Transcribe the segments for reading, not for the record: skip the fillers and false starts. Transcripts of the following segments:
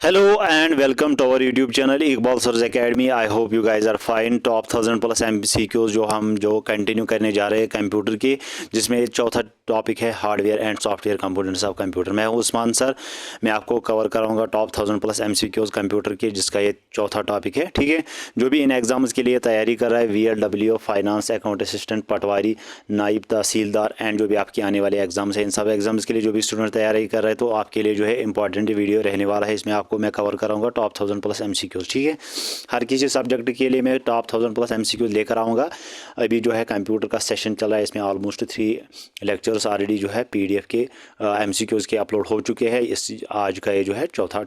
Hello and welcome to our YouTube channel Iqbal sir's academy. I hope you guys are fine. Top 1000+ MCQs जो continue करने जा रहे हैं computer की, जिसमें चौथा टॉपिक है hardware and software components of computer. मैं हूं उस्मान सर। मैं आपको कवर कराऊंगा टॉप 1000+ MCQs कंप्यूटर की, जिसका ये चौथा टॉपिक है। ठीक है, जो भी इन एग्जाम्स के लिए तैयारी कर रहा है, VLW, फाइनेंस, अकाउंट असिस्टेंट, पटवारी, नायब तहसीलदार एंड जो भी आपके आने वाले एग्जाम्स हैं, इन सब एग्जाम्स के लिए जो भी स्टूडेंट तैयारी कर रहे हैं, तो आपके लिए जो है इंपॉर्टेंट वीडियो रहने वाला है। इसमें आपको मैं कवर कराऊंगा टॉप 1000+ MCQs। ठीक है, हर किसी सब्जेक्ट के लिए मैं टॉप 1000+ MCQs लेकर आऊँगा। अभी जो है कंप्यूटर का सेशन चल रहा है, इसमें ऑलमोस्ट 3 लेक्चर्स ऑलरेडी जो है PDF के MCQs के अपलोड हो चुके हैं। इस आज का ये जो है चौथा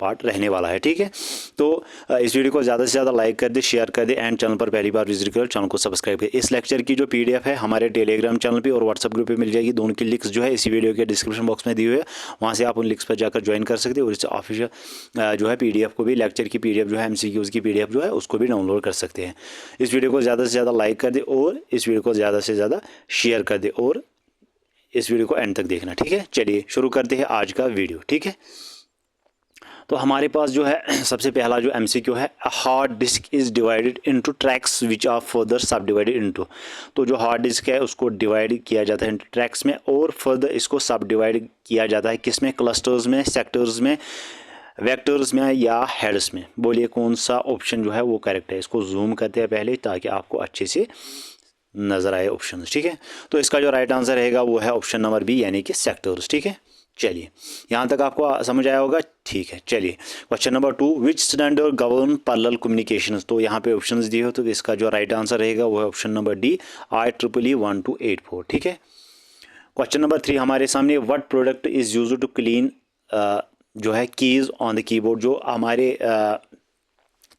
पार्ट रहने वाला है। ठीक है, तो इस वीडियो को ज़्यादा से ज़्यादा लाइक कर दे, शेयर कर दे एंड चैनल पर पहली बार विजिट कर चैनल को सब्सक्राइब कर। इस लेक्चर की जो PDF है हमारे टेलीग्राम चैनल पे और व्हाट्सएप ग्रुप पे मिल जाएगी। दोनों की लिंक्स जो है इसी वीडियो के डिस्क्रिप्शन बॉक्स में दी हुई है, वहाँ से आप उन लिंक्स पर जाकर ज्वाइन कर सकते हो और इस ऑफिशियल जो है PDF को भी, लेक्चर की PDF जो है, MCQs की PDF जो है, उसको भी डाउनलोड कर सकते हैं। इस वीडियो को ज़्यादा से ज़्यादा लाइक कर दे और इस वीडियो को ज़्यादा से ज़्यादा शेयर कर दे और इस वीडियो को एंड तक देखना। ठीक है, चलिए शुरू करते हैं आज का वीडियो। ठीक है, तो हमारे पास जो है सबसे पहला जो MCQ है, hard disk is divided into tracks which are further sub divided into. तो जो हार्ड डिस्क है उसको डिवाइड किया जाता है ट्रैक्स में और फर्दर इसको सब डिवाइड किया जाता है किस में, क्लस्टर्स में, सेक्टर्स में, वेक्टर्स में या हेड्स में। बोलिए कौन सा ऑप्शन जो है वो करेक्ट है। इसको जूम करते हैं पहले ताकि आपको अच्छे से नज़र आए ऑप्शन। ठीक है, तो इसका जो राइट आंसर रहेगा वो है ऑप्शन नंबर बी, यानी कि सेक्टर्स। ठीक है, चलिए यहाँ तक आपको समझ आया होगा। ठीक है, चलिए क्वेश्चन नंबर 2, विच स्टैंडर्ड गवर्न पैरेलल कम्युनिकेशंस। तो यहाँ पे ऑप्शंस दिए हो, तो इसका जो राइट आंसर रहेगा वो है ऑप्शन नंबर डी, IEEE 1284। ठीक है, क्वेश्चन नंबर 3 हमारे सामने, what product is used to clean जो है कीज़ ऑन द कीबोर्ड। जो हमारे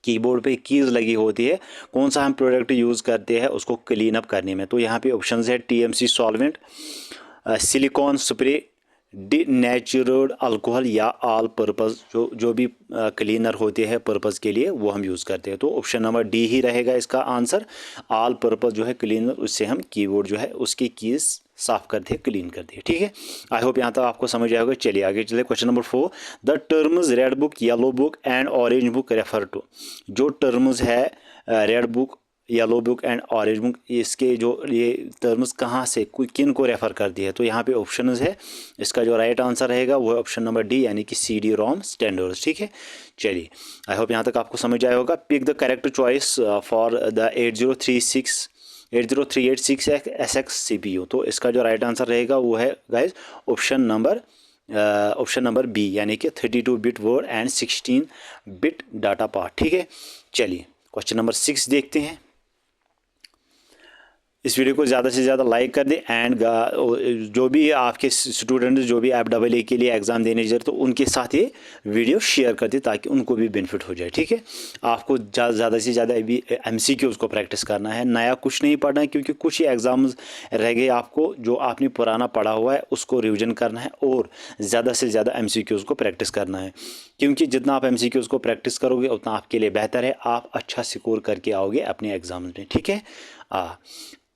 कीबोर्ड पे कीज़ लगी होती है, कौन सा हम प्रोडक्ट यूज़ करते हैं उसको क्लीन अप करने में। तो यहाँ पे ऑप्शंस है TMC solvent, silicone spray, denatured alcohol या ऑल पर्पज़। जो भी क्लीनर होते हैं पर्पज़ के लिए वो हम यूज़ करते हैं। तो ऑप्शन नंबर डी ही रहेगा इसका आंसर, ऑल पर्पज़ जो है क्लीनर, उससे हम कीबोर्ड जो है उसकी कीज़ साफ करते हैं, क्लीन करते हैं। ठीक है, आई होप यहाँ तक आपको समझ आएगा। चलिए आगे चले, question number 4, the terms red book, yellow book and orange book refer to. जो टर्म्स है red book, yellow book and orange book, इसके जो ये टर्म्स कहाँ से किन को रेफ़र करती है। तो यहाँ पे ऑप्शंस है, इसका जो राइट आंसर रहेगा वो है ऑप्शन नंबर डी, यानी कि CD-ROM स्टैंडर्ड्स। ठीक है, चलिए आई होप यहाँ तक आपको समझ आया होगा। Pick the correct choice for the 8038 6X CPU। तो इसका जो राइट आंसर रहेगा वो है गाइज ऑप्शन नंबर बी, यानी कि 32 bit word and 16 bit data part. ठीक है, चलिए क्वेश्चन नंबर 6 देखते हैं। इस वीडियो को ज़्यादा से ज़्यादा लाइक कर दें एंड जो भी आपके स्टूडेंट जो भी FAA के लिए एग्ज़ाम देने जा रहे तो उनके साथ ये वीडियो शेयर कर दें ताकि उनको भी बेनिफिट हो जाए। ठीक है, आपको ज़्यादा से ज़्यादा अभी MCQs को प्रैक्टिस करना है, नया कुछ नहीं पढ़ना है, क्योंकि कुछ ही एग्ज़ाम्स रह गए। आपको जो आपने पुराना पढ़ा हुआ है उसको रिविजन करना है और ज़्यादा से ज़्यादा MCQs को प्रैक्टिस करना है, क्योंकि जितना आप MCQs को प्रैक्टिस करोगे उतना आपके लिए बेहतर है, आप अच्छा स्कोर करके आओगे अपने एग्ज़ाम में। ठीक है,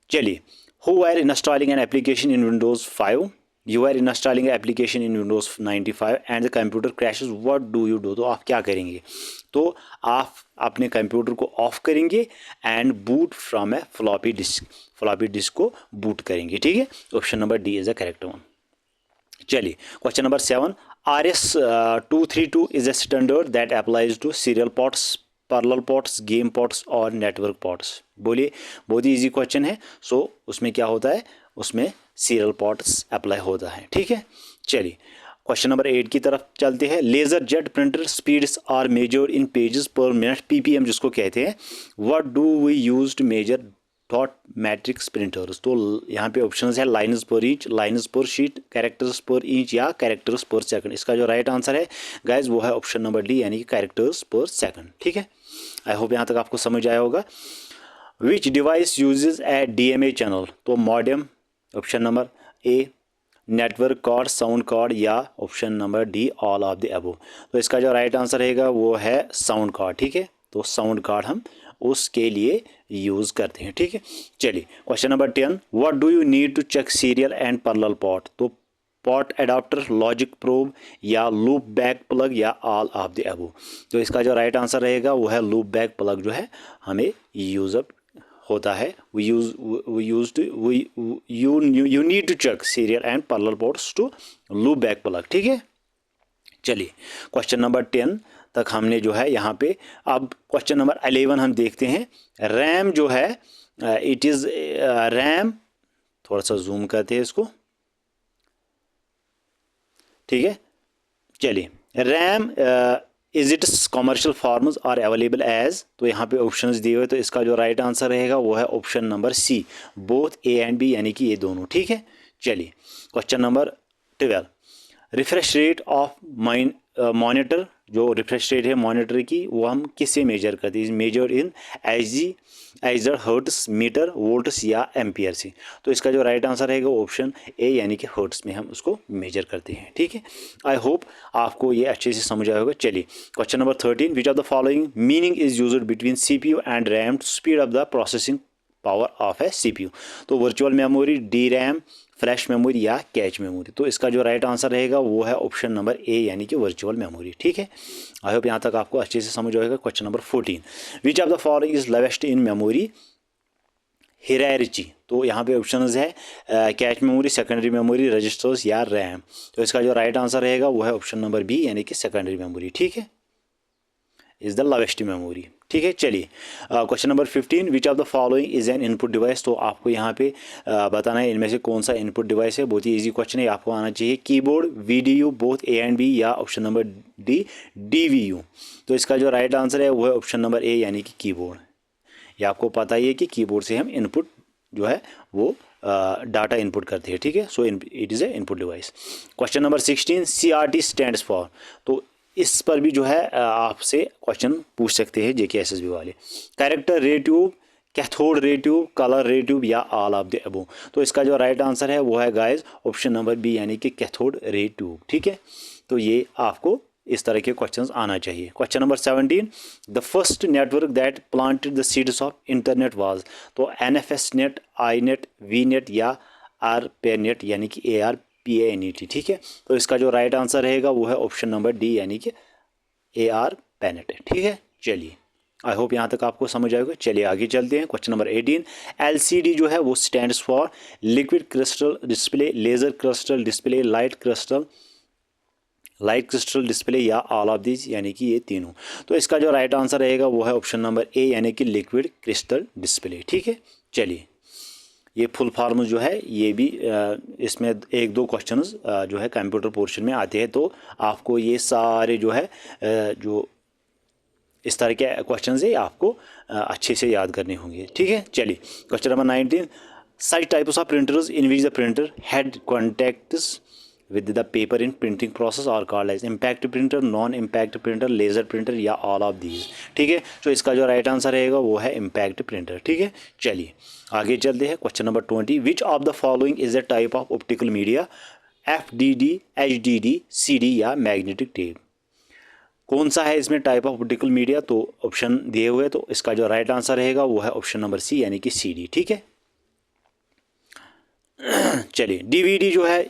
चलिए, who were installing an application in Windows 5, you are installing an application in Windows 95 and the computer crashes, what do you do। तो आप क्या करेंगे। तो आप अपने कंप्यूटर को ऑफ करेंगे and boot from a floppy disk को बूट करेंगे। ठीक है, option number D is the correct one. चलिए question number 7, RS-232 is a standard that applies to serial ports, parallel ports, game ports और network ports. बोलिए, बहुत ही easy question है। सो उसमें क्या होता है, उसमें सीरियल पोर्ट्स अप्लाई होता है। ठीक है, चलिए क्वेश्चन नंबर 8 की तरफ चलते हैं। Laser jet printer speeds are measured in pages per minute, PPM जिसको कहते हैं। What do we use to measure dot matrix printers. तो यहाँ पे ऑप्शंस है lines per inch, lines per sheet, characters per inch या कैरेक्टर्स पर सेकंड। इसका जो राइट आंसर है गाइज वो है ऑप्शन नंबर डी, यानी कि कैरेक्टर्स पर सेकंड। ठीक है, आई होप यहाँ तक आपको समझ आया होगा। Which device uses a DMA channel. तो modem option number A, network card, sound card या option number D, all of the above. तो इसका जो राइट आंसर रहेगा वो है साउंड कार्ड। ठीक है, तो साउंड कार्ड हम उसके लिए यूज़ करते हैं। ठीक है, चलिए question number 10, what do you need to check serial and parallel port. तो पॉट एडाप्टर, लॉजिक प्रोब या लूप बैक प्लग या ऑल ऑफ द अबव। तो इसका जो राइट आंसर रहेगा वो है लूप बैक प्लग जो है हमें यूज अप होता है। You need to check serial and parallel ports to loop back plug. ठीक है, चलिए क्वेश्चन नंबर 10 तक हमने जो है यहाँ पे, अब क्वेश्चन नंबर 11 हम देखते हैं। रैम जो है इट इज़ रैम, थोड़ा सा जूम करते हैं इसको, ठीक है। चलिए, RAM is its commercial forms are available as, तो यहाँ पे ऑप्शंस दिए हुए, तो इसका जो राइट आंसर रहेगा वो है option number C, both A and B, यानी कि ये दोनों। ठीक है, चलिए question number 12, refresh rate of monitor, जो रिफ्रेश रेट है मॉनिटर की वो हम किससे मेजर करते हैं? Measure in as hertz, meter, volts या एम्पियर से। तो इसका जो राइट आंसर रहेगा ऑप्शन ए, यानी कि हर्ट्स में हम उसको मेजर करते हैं। ठीक है, आई होप आपको ये अच्छे से समझ आया होगा। चलिए question number 13, which of the following meaning is used between CPU and RAM to speed up the processing power of a CPU। तो virtual memory, D RAM, flash memory या कैच मेमोरी। तो इसका जो राइट आंसर रहेगा वो है option number ए, यानी कि वर्चुअल मेमोरी। ठीक है, आई होप यहाँ तक आपको अच्छे से समझ आएगा। Question number 14, which of the following is lowest in memory hierarchy. तो यहाँ पे ऑप्शन है cache memory, secondary memory, registers या रैम। तो इसका जो राइट आंसर रहेगा वो है ऑप्शन नंबर बी, यानी कि सेकेंडरी मेमोरी। ठीक है, इज द लेवेस्ट मेमोरी। ठीक है, चलिए question number 15, which of the following is an input device. तो आपको यहाँ पे बताना है इनमें से कौन सा इनपुट डिवाइस है। बहुत ही इजी क्वेश्चन है, आपको आना चाहिए keyboard, VDU, both A and B, या ऑप्शन नंबर डी DVU। तो इसका जो राइट आंसर है वो है ऑप्शन नंबर ए, यानी कि कीबोर्ड। ये आपको पता ही है कि कीबोर्ड से हम इनपुट जो है वो डाटा इनपुट करते हैं। ठीक है, so it is a input device. Question number 16, CRT stands for. तो इस पर भी जो है आपसे क्वेश्चन पूछ सकते हैं JK SSB वाले। Character ray tube, cathode ray tube, colour ray tube या ऑल ऑफ द अबव। तो इसका जो राइट आंसर है वो है गाइस ऑप्शन नंबर बी, यानी कि कैथोड रे ट्यूब। ठीक है, तो ये आपको इस तरह के क्वेश्चंस आना चाहिए। Question number 17, the first network that planted the seeds of internet was. तो NFS नेट, INET, VNet या ARPANET, यानी कि ARPANET। ठीक है, तो इसका जो राइट आंसर रहेगा वो है ऑप्शन नंबर डी, यानी कि ARPANET। ठीक है, चलिए आई होप यहाँ तक आपको समझ आएगा। चलिए आगे चलते हैं। क्वेश्चन नंबर 18, LCD जो है वो stands for liquid crystal display, laser crystal display, light crystal display या ऑल ऑफ दिस, यानी कि ये तीनों। तो इसका जो राइट आंसर रहेगा वो है ऑप्शन नंबर ए, यानी कि लिक्विड क्रिस्टल डिस्प्ले। ठीक है, चलिए ये फुल फॉर्म जो है ये भी इसमें 1-2 क्वेश्चंस जो है कंप्यूटर पोर्शन में आते हैं। तो आपको ये सारे जो है जो इस तरह के क्वेश्चंस है आपको अच्छे से याद करने होंगे। ठीक है, चलिए question number 19, site types of printers in which the printer had contacts with the paper in printing process are called as impact printer, non impact printer, laser printer या all of these। ठीक है, तो इसका जो right answer रहेगा वो है impact printer। ठीक है, चलिए आगे चलते हैं। Question number 20, which of the following is a type of optical media, FDD, HDD, CD या मैग्नेटिक टेप। कौन सा है इसमें टाइप ऑफ ऑप्टिकल मीडिया? तो ऑप्शन दिए हुए, तो इसका जो राइट आंसर रहेगा वो है ऑप्शन नंबर सी, यानी कि CD। ठीक है, चलिए DVD जो है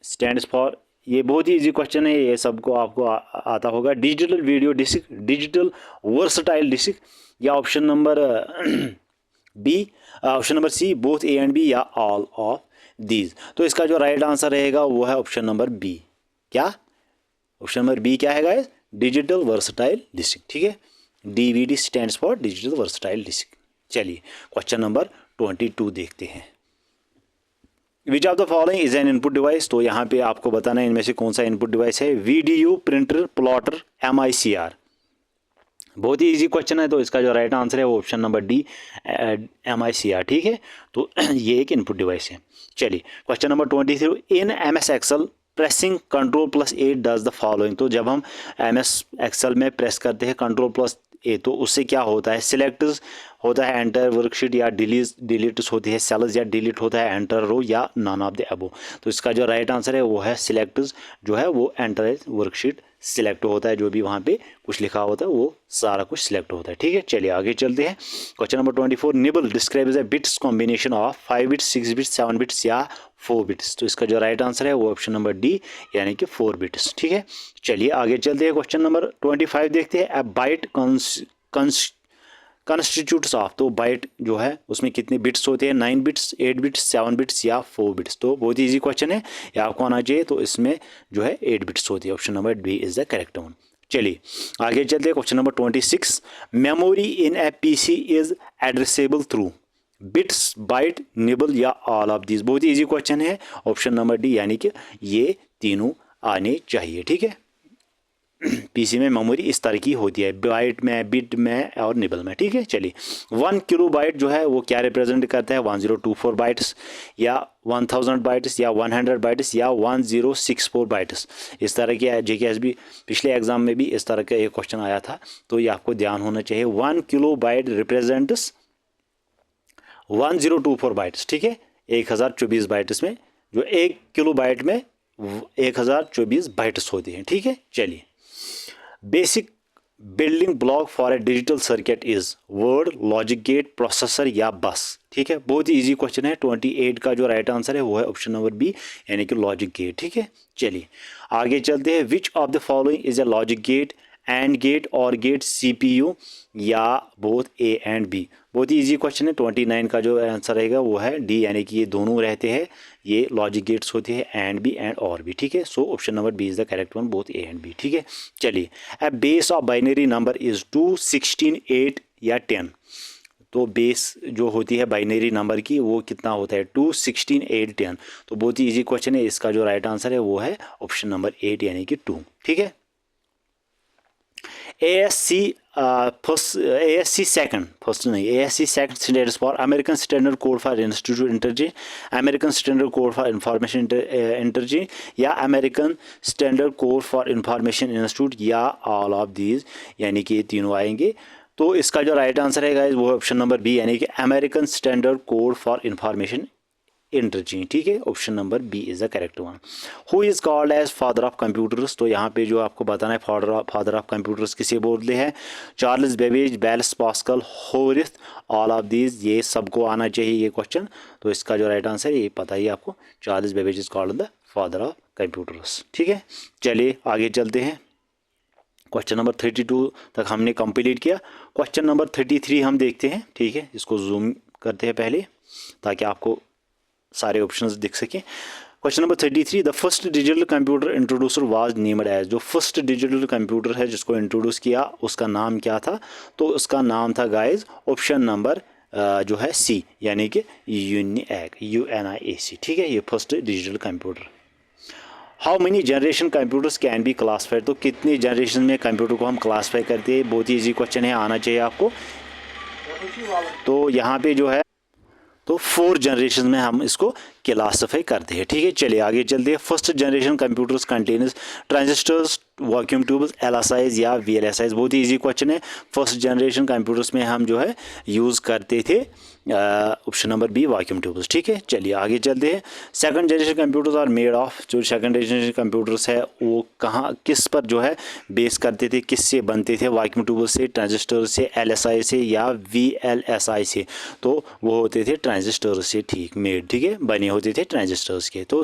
स्टैंड्स फॉर, ये बहुत ही इजी क्वेश्चन है, ये सबको आपको आता होगा। Digital video disc, digital versatile disc या option number B, option number C, both A and B या ऑल ऑफ दीज। तो इसका जो राइट आंसर रहेगा वो है ऑप्शन नंबर बी। क्या ऑप्शन नंबर बी क्या है गाइस? Digital versatile disc. ठीक है, DVD stands for digital versatile disc. चलिए क्वेश्चन नंबर 22 देखते हैं। Which of the following is an input device. तो यहाँ पे आपको बताना है इनमें से कौन सा इनपुट डिवाइस है। VDU, printer, plotter, MICR। बहुत ही इजी क्वेश्चन है, तो इसका जो राइट आंसर है वो ऑप्शन नंबर डी, MICR। ठीक है, तो ये एक इनपुट डिवाइस है। चलिए question number 23, in MS Excel pressing Ctrl+A does the following. तो जब हम MS Excel में प्रेस करते हैं Ctrl+A तो उससे क्या होता है? सिलेक्ट्स होता है एंटर वर्कशीट या डिलीट्स होती है सेल्स या डिलीट होता है एंटर रो या नॉन ऑफ द अबव। तो इसका जो राइट आंसर है वो है सिलेक्ट्स जो है वो एंटर वर्कशीट सिलेक्ट होता है, जो भी वहाँ पे कुछ लिखा होता है वो सारा कुछ सिलेक्ट होता है। ठीक है, चलिए आगे चलते हैं। Question number 24, nibble describes a bits combination of 5 bits, 6 bits, 7 bits या 4 बिट्स। तो इसका जो राइट आंसर है वो ऑप्शन नंबर डी यानी कि 4 बिट्स। ठीक है, चलिए आगे चलते हैं, क्वेश्चन नंबर 25 देखते हैं। अ बाइट कंस्टिट्यूट्स ऑफ, तो बाइट जो है उसमें कितने बिट्स होते हैं, 9 बिट्स, 8 बिट्स, 7 बिट्स या 4 बिट्स। तो बहुत ईजी क्वेश्चन है, ये आपको आना चाहिए। तो इसमें जो है 8 बिट्स होती है, option number B is the correct one. चलिए आगे चलते हैं, question number 26। Memory in a PC is addressable through bits, byte, nibble या ऑल ऑफ दीज। बहुत ईजी क्वेश्चन है, ऑप्शन नंबर डी यानी कि ये तीनों आने चाहिए। ठीक है, पीसी में मेमोरी इस तरह की होती है, बाइट में, बिट में और निबल में। ठीक है, चलिए 1 किलो बाइट जो है वो क्या रिप्रेजेंट करता है, 1024 बाइट्स या 1000 बाइट्स या 100 बाइट्स या 1064 बाइट्स। इस तरह के जेकेएसबी पिछले एग्जाम में भी इस तरह का एक क्वेश्चन आया था, तो ये आपको ध्यान होना चाहिए। 1 किलो बाइट रिप्रेजेंट्स 1024 बाइट्स। ठीक है, 1024 बाइट्स में जो 1 किलो बाइट में 1024 बाइट्स होती हैं। ठीक है, चलिए basic building block for a digital circuit is word, logic gate, processor या बस। ठीक है, बहुत ही इजी क्वेश्चन है। 28 का जो राइट आंसर है वो है ऑप्शन नंबर बी यानी कि लॉजिक गेट। ठीक है, चलिए आगे चलते हैं। Which of the following is a logic gate, AND gate, OR gate, CPU या बोथ ए एंड बी। बहुत ही इजी क्वेश्चन है। 29 का जो आंसर रहेगा वो है डी यानी कि ये दोनों रहते हैं, ये लॉजिक गेट्स होते हैं, एंड बी एंड और भी। ठीक है, so option number B is the correct one, both A and B. ठीक है, चलिए a base of binary number is 2, 16, 8 या 10। तो बेस जो होती है बाइनरी नंबर की वो कितना होता है, 2, 16, 8, 10। तो बहुत ही ईजी क्वेश्चन है, इसका जो राइट आंसर है वो है ऑप्शन नंबर 8 यानी कि 2। ठीक है, ASC second standards for American standard code for institute interchange, American standard code for information interchange या American standard code for information institute या ऑल ऑफ दीज, यानी कि ये तीनों आएंगे। तो इसका जो राइट आंसर है गाइस वो है ऑप्शन नंबर बी यानी कि American standard code for information interchange. ठीक है, option number B is the correct one. Who is called as father of computers, तो यहाँ पे जो आपको बताना है फादर ऑफ कंप्यूटर्स किसे बोलते हैं, Charles Babbage, Blaise Pascal, Hollerith, all of these. ये सबको आना चाहिए ये क्वेश्चन। तो इसका जो राइट आंसर है ये पता ही आपको, Charles Babbage is called the father of computers. ठीक है, चलिए आगे चलते हैं। क्वेश्चन नंबर 32 तक हमने कंप्लीट किया। क्वेश्चन नंबर 33 हम देखते हैं। ठीक है, इसको जूम करते हैं पहले ताकि आपको सारे ऑप्शंस दिख सकें। Question number 33, the first digital computer introducer was named as, जो फर्स्ट डिजिटल कंप्यूटर है जिसको इंट्रोड्यूस किया उसका नाम क्या था, तो उसका नाम था गाइज ऑप्शन नंबर जो है सी यानी कि यूनिएक, UNIAC। ठीक है, ये first digital computer. How many generation computers can be classified, तो कितनी जनरेशन में कंप्यूटर को हम क्लासीफाई करते हैं, बहुत ही ईजी क्वेश्चन है, आना चाहिए आपको। तो यहाँ पे जो है तो 4 जनरेशन में हम इसको क्लासीफाई करते हैं। ठीक है, चलिए आगे चलते हैं। First generation computers contains transistors, vacuum tubes, LSIs या VLSIs। बहुत ही इजी क्वेश्चन है। फर्स्ट जनरेशन कंप्यूटर्स में हम जो है यूज़ करते थे option number B vacuum tubes. ठीक है, चलिए आगे चलते हैं। Second generation computers are made of, जो सेकंड जनरेशन कंप्यूटर्स है वो कहाँ किस पर जो है बेस करते थे, किस से बनते थे, वैक्यूम ट्यूब्स से, ट्रांजिस्टर से, LSI से या VLSI से। तो वो होते थे ट्रांजिस्टर से, ठीक मेड, ठीक है, बने होते थे ट्रांजिस्टर्स के। तो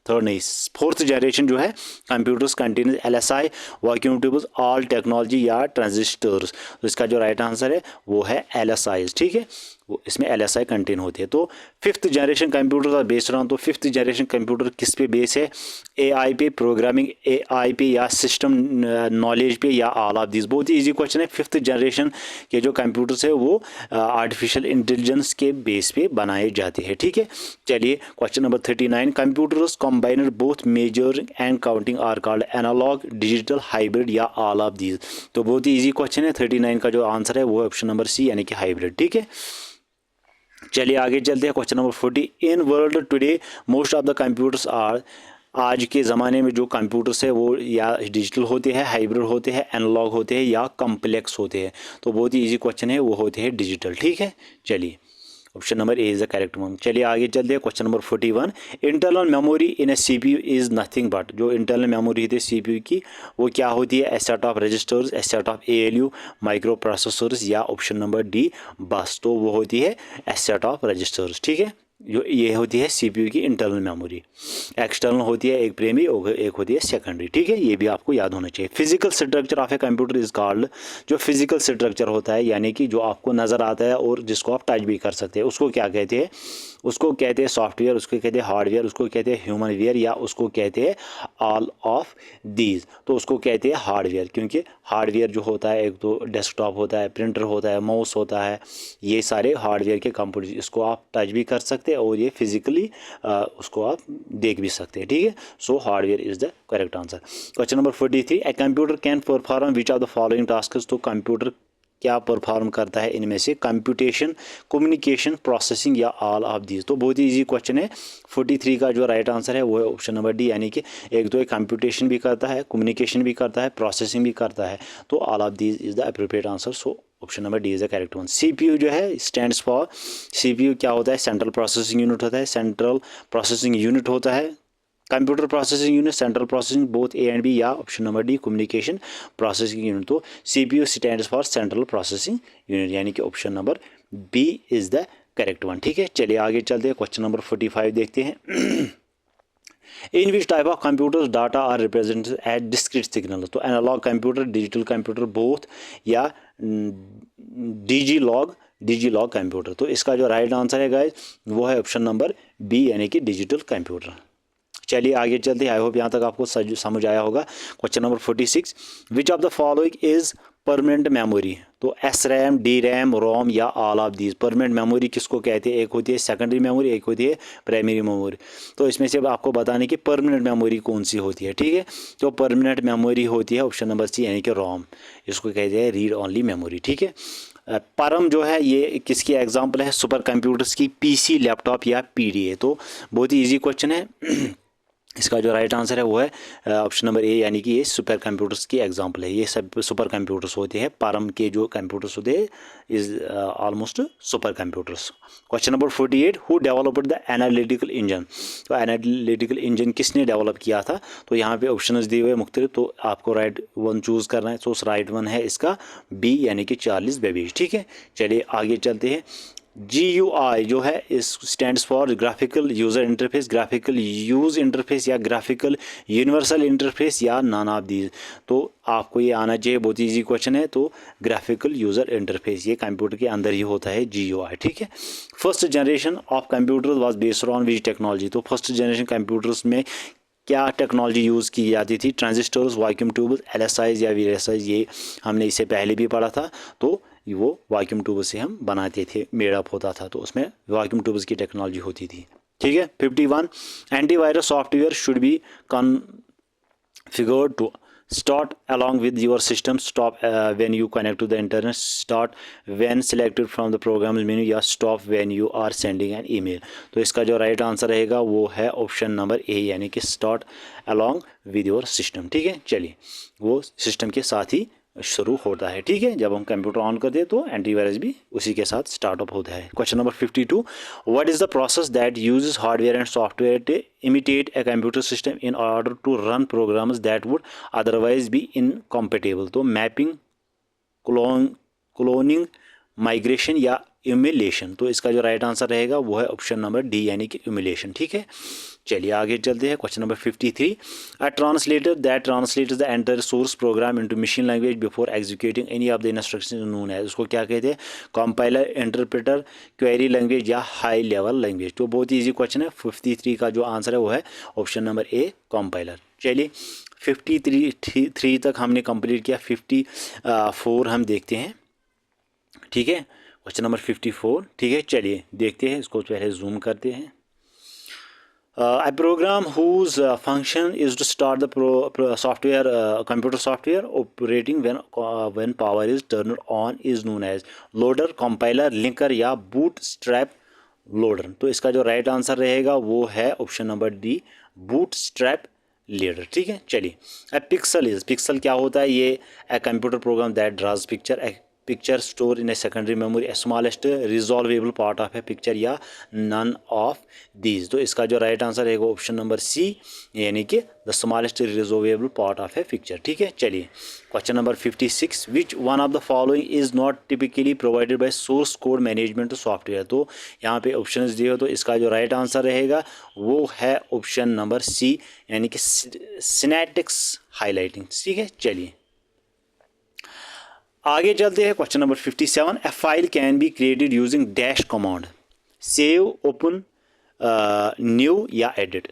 थर्ड नहीं, फोर्थ जनरेशन जो है computers contain LSI, vacuum tubes, all technology या ट्रांजिस्टर्स। तो इसका जो राइट आंसर है वो है LSIs। ठीक है, वो इसमें LSI कंटेन होती है। तो फिफ्थ जनरेशन कंप्यूटर का बेस रहा, तो फिफ्थ जनरेशन कंप्यूटर किस पे बेस है, AI पे, प्रोग्रामिंग AI पे या सिस्टम नॉलेज पे या ऑल ऑफ दिस। बहुत ही इजी क्वेश्चन है। फिफ्थ जनरेशन के जो कंप्यूटर्स है वो आर्टिफिशियल इंटेलिजेंस के बेस पे बनाए जाते हैं। ठीक है, चलिए question number 39, computers combiner both measuring and counting are called analog, digital, hybrid या ऑल ऑफ दीज। तो बहुत ही इजी क्वेश्चन है। 39 का जो आंसर है वो ऑप्शन नंबर सी यानी कि हाइब्रिड। ठीक है, चलिए आगे चलते हैं। Question number 40, in world today most of the computers are, आज के ज़माने में जो कंप्यूटर्स है वो या डिजिटल होते हैं, हाइब्रिड होते हैं, एनालॉग होते हैं या कॉम्प्लेक्स होते हैं। तो बहुत ही इजी क्वेश्चन है, वो होते हैं डिजिटल। ठीक है, चलिए option number A is the correct one. चलिए आगे चलते हैं। Question number 41, internal memory in a CPU is nothing but, जो इंटरनल मेमोरी होती है CPU की वो क्या होती है, a set of registers, a set of ALU, microprocessors या ऑप्शन नंबर डी बस। तो वो होती है ए सेट ऑफ रजिस्टर्स। ठीक है, जो ये होती है CPU की इंटरनल मेमोरी। एक्सटर्नल होती है एक प्राइमरी और एक होती है सेकेंडरी, ठीक है, ये भी आपको याद होना चाहिए। Physical structure of a computer is called, जो फिजिकल स्ट्रक्चर होता है यानी कि जो आपको नज़र आता है और जिसको आप टच भी कर सकते हैं, उसको क्या कहते हैं? उसको कहते हैं सॉफ्टवेयर, उसको कहते हैं हार्डवेयर, उसको कहते हैं ह्यूमन वेयर, या उसको कहते हैं ऑल ऑफ दीज। तो उसको कहते हैं हार्डवेयर, क्योंकि हार्डवेयर जो होता है, एक तो डेस्कटॉप होता है, प्रिंटर होता है, माउस होता है, ये सारे हार्डवेयर के कंपोनेंट्स, इसको आप टच भी कर सकते हैं और ये फिजिकली उसको आप देख भी सकते हैं, ठीक है। So hardware is the correct answer. Question number 43, a computer can perform which of the following tasks. तो कंप्यूटर क्या परफॉर्म करता है इनमें से? कंप्यूटेशन, कम्युनिकेशन, प्रोसेसिंग या ऑल ऑफ दीज। तो बहुत ही इजी क्वेश्चन है। 43 का जो राइट आंसर है वो है ऑप्शन नंबर डी, यानी कि एक तो कंप्यूटेशन भी करता है, कम्युनिकेशन भी करता है, प्रोसेसिंग भी करता है। तो all of these is the appropriate answer. So option number D is the correct one. CPU जो है स्टैंड्स फॉर, CPU क्या होता है? सेंट्रल प्रोसेसिंग यूनिट होता है, सेंट्रल प्रोसेसिंग यूनिट होता है, computer processing unit, central processing, both A and B, या option number D communication processing unit. तो CPU stands for central processing unit, यानी कि option number B is the correct one, ठीक है। चलिए आगे चलते हैं, क्वेश्चन नंबर 45 देखते हैं। In which type of computers data are represented at discrete signal. तो analog computer, digital computer, both, या डिजी लॉग कंप्यूटर। तो इसका जो राइट आंसर है गाइस वो है ऑप्शन नंबर बी, यानी कि डिजिटल कंप्यूटर। चलिए आगे चलते हैं, आई होप यहाँ तक आपको समझ आया होगा। Question number 46, which of the following is permanent memory. तो SRAM, DRAM, रोम या all of these. Permanent memory किसको कहते हैं? एक होती है सेकेंडरी मेमोरी, एक होती है प्राइमरी मेमोरी। तो इसमें से आपको बताने की परमानेंट मेमोरी कौन सी होती है, ठीक है। तो परमानेंट मेमोरी होती है ऑप्शन नंबर सी, यानी कि रोम। इसको कहते हैं रीड ओनली मेमोरी, ठीक है। परम जो है ये किसकी एग्जाम्पल है? सुपर कंप्यूटर्स की, PC, लैपटॉप या PDA। तो बहुत ही ईजी क्वेश्चन है। इसका जो राइट आंसर है वो है ऑप्शन नंबर ए, यानी कि ये सुपर कंप्यूटर्स की एग्जांपल है। ये सब सुपर कंप्यूटर्स होते हैं, पारम के जो कंप्यूटर्स होते हैं is almost super computers. Question number 48, who developed the analytical engine. तो एनालिटिकल इंजन किसने डेवलप किया था? तो यहाँ पे ऑप्शंस दिए हुए मुख्तलिफ, तो आपको राइट वन चूज़ करना है। तो राइट वन है इसका बी, यानी कि चार्ल्स बेबेज, ठीक है। चलिए आगे चलते हैं। GUI जो है इस stands for graphical user interface, graphical use interface, या ग्राफिकल यूनिवर्सल इंटरफेस, या नॉन ऑफ दीज। तो आपको ये आना चाहिए, बहुत ईजी क्वेश्चन है। तो ग्राफिकल यूज़र इंटरफेस ये कंप्यूटर के अंदर ही होता है, GUI, ठीक है। First generation of computer was based on which technology. तो फर्स्ट जनरेशन कंप्यूटर्स में क्या टेक्नोलॉजी यूज़ की जाती थी? ट्रांजिस्टर्स, वैक्यूम ट्यूब्स, LSIs या VLSIs, ये हमने इससे पहले भी पढ़ा था। तो वो वैक्यूम ट्यूब से हम बनाते थे, मेडअप होता था, तो उसमें वैक्यूम ट्यूब्स की टेक्नोलॉजी होती थी, ठीक है। 51, antivirus software should be configured to start along with your system, stop when you connect to the internet, start when selected from the programs menu, या stop when you are sending an email। तो इसका जो right answer रहेगा वो है option number ए, यानी कि start along with your system, ठीक है। चलिए वो सिस्टम के साथ ही शुरू होता है, ठीक है। जब हम कंप्यूटर ऑन करते हैं तो एंटीवायरस भी उसी के साथ स्टार्टअप होता है। Question number 52, what is the process that uses hardware and software to imitate a computer system in order to run programs that would otherwise be incompatible। तो मैपिंग, क्लोनिंग, माइग्रेशन या emulation. तो इसका जो right answer रहेगा वो है option number D, यानी कि इम्यूलेशन, ठीक है। चलिए आगे चलते हैं। Question number 53, a translator that translates the entire source program into machine language before executing any of the instructions known as. उसको क्या कहते हैं? कंपाइलर, इंटरप्रेटर, क्वेरी लैंग्वेज या हाई लेवल लैंग्वेज। तो बहुत ही ईजी क्वेश्चन है। 53 का जो आंसर है वो है ऑप्शन नंबर ए, कंपाइलर। चलिए 53 तक हमने कंप्लीट किया। 54 हम देखते हैं, ठीक है। क्वेश्चन नंबर 54, ठीक है। चलिए देखते हैं, इसको पहले जूम करते हैं। A program whose function is to start the computer software operating when power is turned on is known as loader, compiler, linker या bootstrap loader। तो इसका जो राइट आंसर रहेगा वो है option number D, bootstrap loader, ठीक है। चलिए पिक्सल क्या होता है? ये computer program that draws picture. Picture store in a secondary memory, a smallest resolvable part of a picture या नन ऑफ दीज। तो इसका जो राइट आंसर है वो ऑप्शन नंबर सी, यानी कि the smallest resolvable part of a picture. ठीक है, चलिए question number 56, which one of the following is not typically provided by source code management software. तो यहाँ पे ऑप्शन दिए हो, तो इसका जो राइट आंसर रहेगा वो है ऑप्शन नंबर सी, यानी कि सिनेप्टिक्स हाईलाइटिंग। ठीक है, चलिए आगे चलते हैं। Question number 57, A file can be created using dash command, save, open, new या एडिट।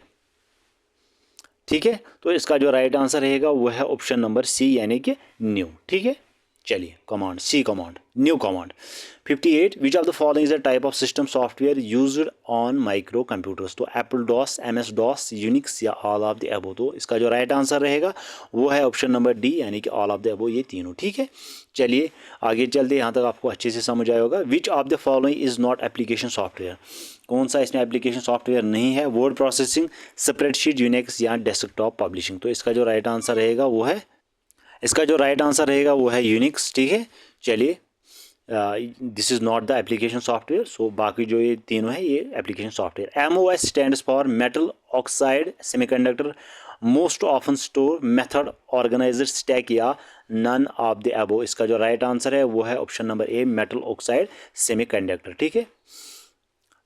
ठीक है, तो इसका जो राइट आंसर रहेगा वो है ऑप्शन नंबर सी, यानी कि न्यू। ठीक है, चलिए command, C command, new command. 58, which of the following is the type of system software used on micro computers. तो Apple DOS, MS DOS, Unix या ऑल ऑफ द अबो। तो इसका जो राइट आंसर रहेगा वो है ऑप्शन नंबर डी, यानी कि ऑल ऑफ द अबो, ये तीनों। ठीक है, चलिए आगे चलते, यहाँ तक आपको अच्छे से समझ आया होगा। विच of the following is not application software, कौन सा इसमें एप्लीकेशन सॉफ्टवेयर नहीं है। वर्ड प्रोसेसिंग, स्प्रेडशीट, यूनिक्स या डेस्कटॉप पब्लिशिंग। तो इसका जो राइट आंसर रहेगा वो है, इसका जो राइट आंसर रहेगा वो है यूनिक्स। ठीक है, चलिए this is not the application software. So बाकी जो ये तीनों है ये application software. MOS stands for metal oxide semiconductor most often store method organizer stack या नन ऑफ द अबो। इसका जो राइट आंसर है वो है option number A, metal oxide semiconductor. ठीक है,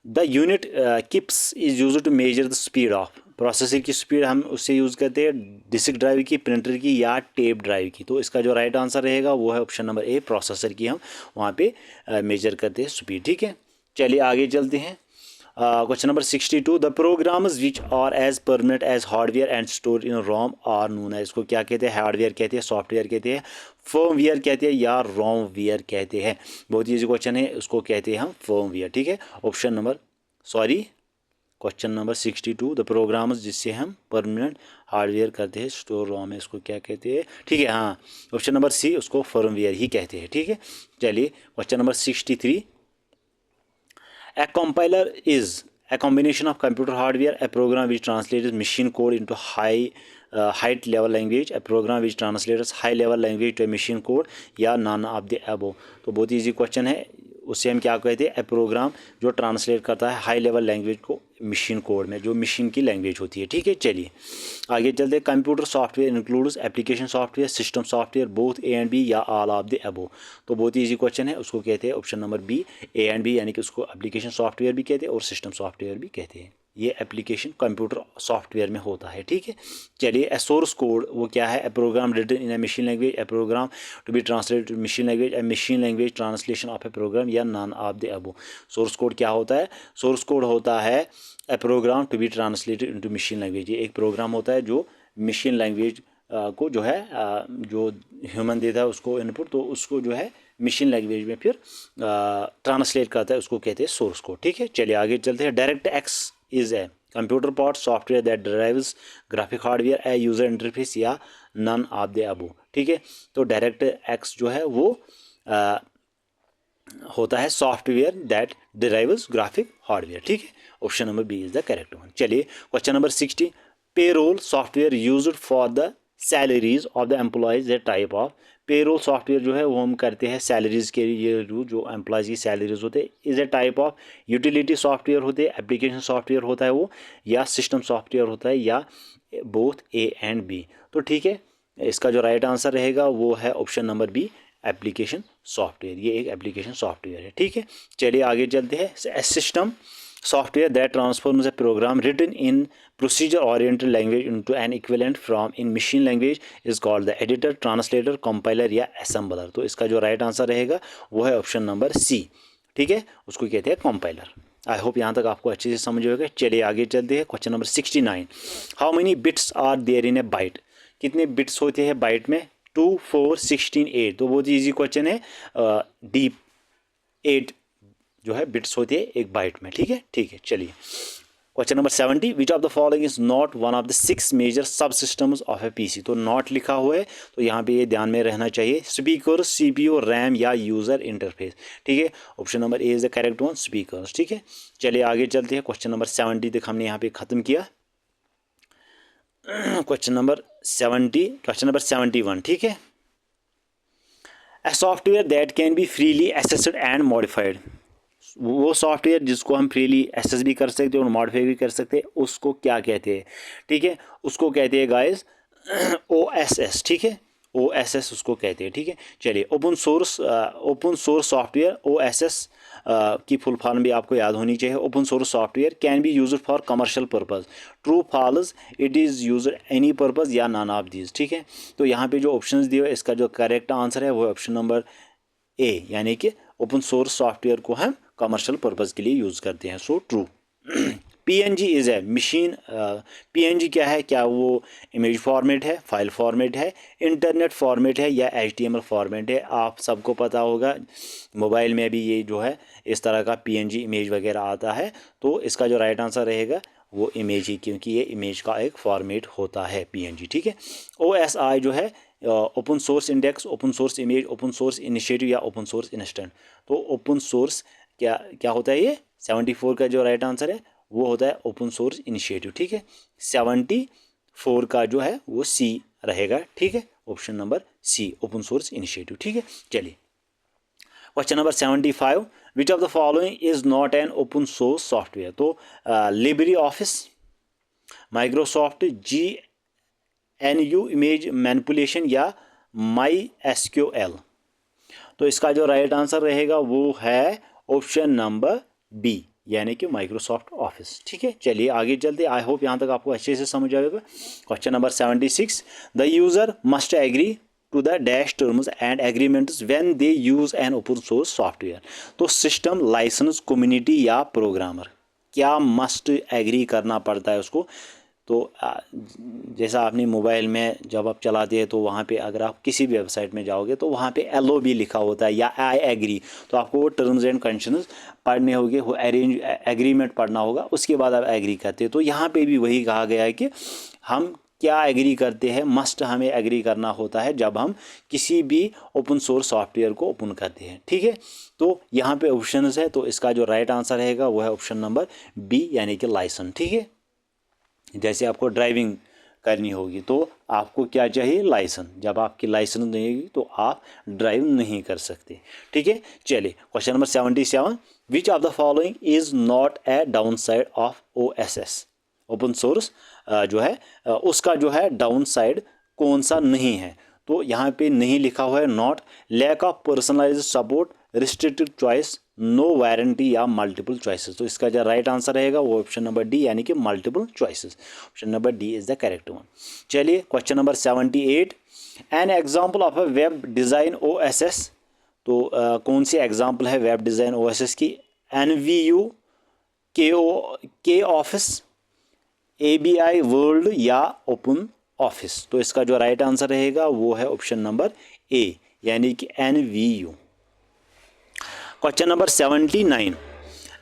the unit kips is use to measure the speed of, processor की speed हम उससे यूज़ करते हैं डिस्क ड्राइव की, प्रिंटर की या टेप ड्राइव की। तो इसका जो राइट आंसर रहेगा वो है ऑप्शन नंबर ए, प्रोसेसर की हम वहाँ पे मेजर करते हैं स्पीड। ठीक है, चलिए आगे चलते हैं। Question number 62, the programs which are as permanent as hardware and store in ROM are known है। इसको क्या कहते हैं, हार्डवेयर कहते हैं, सॉफ्टवेयर कहते हैं, फर्मवेयर कहते हैं या रोमवेयर कहते हैं। बहुत ईजी क्वेश्चन है, उसको कहते हैं हम फर्मवेयर। ठीक है, option number question number 62, the programs जिससे हम परमानेंट हार्डवेयर करते हैं, स्टोर रोम है, इसको क्या कहते हैं। ठीक है, हाँ ऑप्शन नंबर सी, उसको फर्मवेयर ही कहते हैं। ठीक है, चलिए question number 63, a compiler is a combination of computer hardware, a program which translates machine code into high level language, a program which translates high level language to a machine code या none of the above। तो बहुत easy question है, उससे हम क्या कहते हैं, ए programme जो ट्रांसलेट करता है हाई लेवल लैंग्वेज को मशीन कोड में, जो मशीन की लैंग्वेज होती है। ठीक है, चलिए आगे चलते हैं। Computer software includes application software, system software, both A and B या ऑल ऑफ द अबो। तो बहुत ईजी क्वेश्चन है, उसको कहते हैं option number B, A and B, यानी कि उसको एप्लीकेशन सॉफ्टवेयर भी कहते हैं और सिस्टम सॉफ्टवेयर भी कहते हैं। ये एप्लीकेशन कंप्यूटर सॉफ्टवेयर में होता है। ठीक है, चलिए ए सोर्स कोड वो क्या है, a program written in a machine language, a program to be translated to machine language, a machine language translation of a program या none of the above. Source code क्या होता है, source code होता है a program to be translated into machine language. ये एक programme होता है जो मशीन लैंग्वेज को जो है जो ह्यूमन देता है उसको इनपुट, तो उसको जो है मशीन लैंग्वेज में फिर ट्रांसलेट करता है, उसको कहते हैं सोर्स कोड। ठीक है, चलिए आगे चलते हैं। Direct x is a computer part software that drives graphic hardware, a user interface या नन ऑफ द अबो। ठीक है, तो डायरेक्ट एक्स जो है वो होता है software that drives graphic hardware. ठीक है, option number B is the correct one. चलिए question number 60, payroll software used for the salaries of the employees the type of. Payroll software जो है वो हम करते हैं सैलरीज के लिए, जो एम्प्लॉयज़ की सैलरीज होते हैं, is a type of utility software होते हैं, एप्लीकेशन सॉफ्टवेयर होता है वो, या सिस्टम सॉफ्टवेयर होता है, या बोथ ए एंड बी। तो ठीक है, इसका जो राइट आंसर रहेगा वो है option number B, application software. ये एक एप्लीकेशन सॉफ्टवेयर है। ठीक है, चलिए आगे चलते हैं। System software that transforms a program written in procedure oriented language into an equivalent from in machine language is called the editor, translator, compiler या assembler। तो इसका जो राइट आंसर रहेगा वो है ऑप्शन नंबर सी। ठीक है, उसको कहते हैं कंपाइलर। आई होप यहाँ तक आपको अच्छे से समझ होगा। चलिए आगे चलते हैं। Question number 69, how many bits are there in a byte. कितने बिट्स होते हैं बाइट में, 2, 4, 16, 8। तो बहुत ईजी क्वेश्चन है, डीप 8 जो है बिट्स होती है एक बाइट में। ठीक है, चलिए question number 70, which of the following is not one of the 6 major sub systems of a PC. तो नॉट लिखा हुआ है, तो यहाँ पे ये ध्यान में रहना चाहिए, स्पीकर, CPU, रैम या यूजर इंटरफेस। ठीक है, option number A is the correct one, speakers. ठीक है, चलिए आगे चलते हैं। क्वेश्चन नंबर 70 तक हमने यहाँ पे खत्म किया। Question number 71। ठीक है, a software that can be freely assessed and modified, वो सॉफ्टवेयर जिसको हम फ्रीली एसेस भी कर सकते हैं और मॉडिफाई भी कर सकते हैं, उसको क्या कहते हैं? ठीक है, उसको कहते हैं गाइस OSS। ठीक है, OSS उसको कहते हैं। ठीक है, चलिए ओपन सोर्स सॉफ्टवेयर OSS की फुल फॉर्म भी आपको याद होनी चाहिए। Open source software can be used for commercial purpose, true false, it is used any purpose या नन ऑफ दीज। ठीक है, तो यहाँ पे जो ऑप्शंस दिए हुए इसका जो करेक्ट आंसर है वो ऑप्शन नंबर ए, यानी कि ओपन सोर्स सॉफ्टवेयर को हम कमर्शियल पर्पस के लिए यूज़ करते हैं। So true. PNG is a machine, PNG क्या है? क्या वो इमेज फॉर्मेट है, फाइल फॉर्मेट है, इंटरनेट फॉर्मेट है या HTML फॉर्मेट है? आप सबको पता होगा मोबाइल में भी ये जो है इस तरह का PNG इमेज वगैरह आता है। तो इसका जो राइट आंसर रहेगा वो इमेज ही, क्योंकि ये इमेज का एक फॉर्मेट होता है PNG। ठीक है, OSI जो है open source index, open source image, open source initiative या ओपन सोर्स इंस्टेंट। तो ओपन सोर्स क्या होता है? ये 74 का जो राइट आंसर है वो होता है ओपन सोर्स इनिशिएटिव। ठीक है, 74 का जो है वो C रहेगा। ठीक है, option number C open source initiative. ठीक है, चलिए question number 75, which of the following is not an open source software? तो Libre Office, Microsoft GNU image manipulation या MySQL। तो इसका जो राइट आंसर रहेगा वो है ऑप्शन नंबर B, यानी कि माइक्रोसॉफ्ट ऑफिस। ठीक है, चलिए आगे चलते। आई होप यहाँ तक आपको अच्छे से समझ आएगा। Question number 76, the user must agree to the dash terms and agreements when they use an open source software. तो सिस्टम, लाइसेंस, कम्युनिटी या प्रोग्रामर, क्या मस्ट एग्री करना पड़ता है उसको? तो जैसा आपने मोबाइल में जब आप चलाते हैं तो वहाँ पे अगर आप किसी भी वेबसाइट में जाओगे तो वहाँ पे LOB लिखा होता है या आई एग्री, तो आपको वो टर्म्स एंड कंडीशंस पढ़ने होंगे, वो एग्रीमेंट पढ़ना होगा, उसके बाद आप एग्री करते हैं। तो यहाँ पे भी वही कहा गया है कि हम क्या एग्री करते हैं, मस्ट हमें एग्री करना होता है जब हम किसी भी ओपन सोर्स सॉफ्टवेयर को ओपन करते हैं। ठीक है, तो यहाँ पे ऑप्शन है, तो इसका जो राइट आंसर रहेगा वो है ऑप्शन नंबर B, यानी कि लाइसेंस। ठीक है, जैसे आपको ड्राइविंग करनी होगी तो आपको क्या चाहिए? लाइसेंस। जब आपकी लाइसेंस नहीं होगी तो आप ड्राइव नहीं कर सकते। ठीक है, चलिए question number 77, which of the following is not a down side of OSS? Open source जो है उसका जो है डाउन साइड कौन सा नहीं है? तो यहाँ पे नहीं लिखा हुआ है not, lack of personalized support, restricted choice, no warranty या मल्टीपल चॉइसेस। तो इसका जो राइट आंसर रहेगा वो ऑप्शन नंबर D, यानी कि multiple choices. Option number D is the correct one. चलिए question number 78, an example of a web design OSS। तो कौन सी एग्जांपल है वेब डिज़ाइन OSS की? NVU, K office, ABI world या ओपन ऑफिस। तो इसका जो राइट आंसर रहेगा वो है ऑप्शन नंबर A, यानी कि NVU। Question number 79,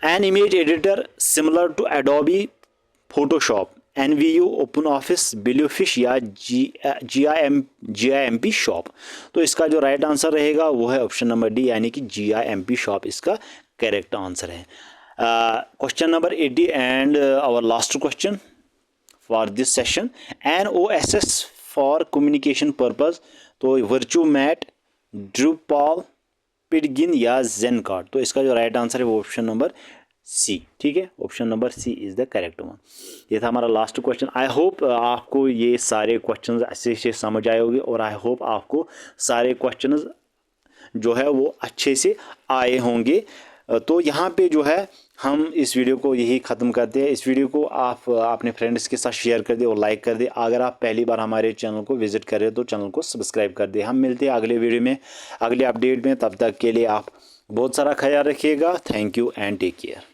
an image editor similar to Adobe Photoshop, NVU, open office, Bluefish या GIMP शॉप। तो इसका जो राइट आंसर रहेगा वो है ऑप्शन नंबर D, यानी कि GIMP शॉप इसका करेक्ट आंसर है। Question number 80 and our last question for this session, an OSS for communication purpose. तो वर्चुमैट, ड्रूपॉल, पिटगिन या जेनकार्ड। तो इसका जो राइट आंसर है वो ऑप्शन नंबर C। ठीक है, option number C is the correct one. ये था हमारा लास्ट क्वेश्चन। आई होप आपको ये सारे क्वेश्चंस अच्छे से समझ आए होंगे और आई होप आपको सारे क्वेश्चंस जो है वो अच्छे से आए होंगे। तो यहाँ पे जो है हम इस वीडियो को यही ख़त्म करते हैं। इस वीडियो को आप अपने फ्रेंड्स के साथ शेयर कर दे और लाइक कर दे। अगर आप पहली बार हमारे चैनल को विज़िट कर रहे हो तो चैनल को सब्सक्राइब कर दे। हम मिलते हैं अगले वीडियो में, अगले अपडेट में। तब तक के लिए आप बहुत सारा ख्याल रखिएगा। Thank you and take care.